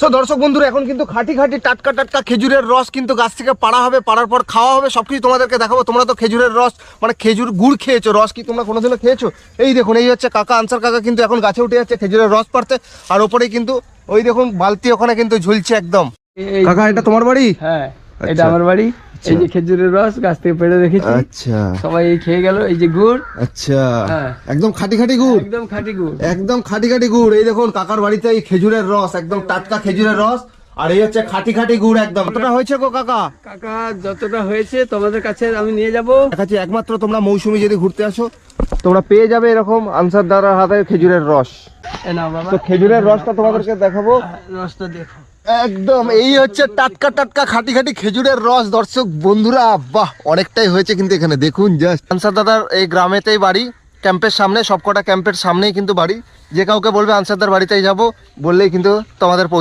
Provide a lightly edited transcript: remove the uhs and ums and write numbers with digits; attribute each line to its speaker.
Speaker 1: So দর্শক বন্ধুরা এখন কিন্তু খাঁটি টাটকা টাটকা খেজুরের রস কিন্তু গাছ থেকে পাড়া হবে, পাড়ার পর খাওয়া হবে, সবকিছু তোমাদেরকে দেখাবো। তোমরা তো খেজুরের রস মানে খেজুর গুড় খেয়েছো, রস কি তোমরা কোনোদিনও খেয়েছো? এই দেখুন, এই হচ্ছে কাকা, আনসার কাকা কিন্তু এখন গাছে উঠে যাচ্ছে খেজুরের রস পাড়তে। আর ওপরেই কিন্তু ওই দেখুন বালতি ওখানে কিন্তু ঝুলছে একদম। কাকা এটা তোমার বাড়ি?
Speaker 2: হ্যাঁ, এটা আমার বাড়ি। এই যে খেজুরের রস গাছ থেকে পেড়ে রেখেছি।
Speaker 1: আচ্ছা,
Speaker 2: সবাই খেয়ে গেল। এই যে গুড়।
Speaker 1: আচ্ছা,
Speaker 2: হ্যাঁ,
Speaker 1: একদম খাঁটি গুড়,
Speaker 2: একদম খাঁটি গুড়,
Speaker 1: একদম খাঁটি গুড়। এই দেখুন কাকার বাড়িতে এই খেজুরের রস, একদম টাটকা খেজুরের রস, আর এই হচ্ছে খাঁটি গুড় একদম। কতটা হয়েছে গো কাকা?
Speaker 2: কাকা যতটা হয়েছে তোমাদের কাছে আমি নিয়ে যাব।
Speaker 1: দেখাচ্ছি, একমাত্র তোমরা মৌসুমী যদি ঘুরতে আসো তোমরা পেয়ে যাবে এরকম আনসার দাদার হাতে খেজুরের রস।
Speaker 2: না বাবা,
Speaker 1: তো খেজুরের রসটা তোমাদেরকে দেখাবো।
Speaker 2: রসটা দেখো,
Speaker 1: একদম এই হচ্ছে টাটকা খাঁটি খেজুরের রস। দর্শক বন্ধুরা, বাহ, অনেকটাই হয়েছে কিন্তু এখানে দেখুন জাস্ট। আনসার দাদার এই গ্রামেতেই বাড়ি, ক্যাম্পের সামনে, সবকটা ক্যাম্পের সামনেই কিন্তু বাড়ি। যে কাউকে বলবে আনসারদার বাড়িতেই যাব বললেই কিন্তু তোমাদের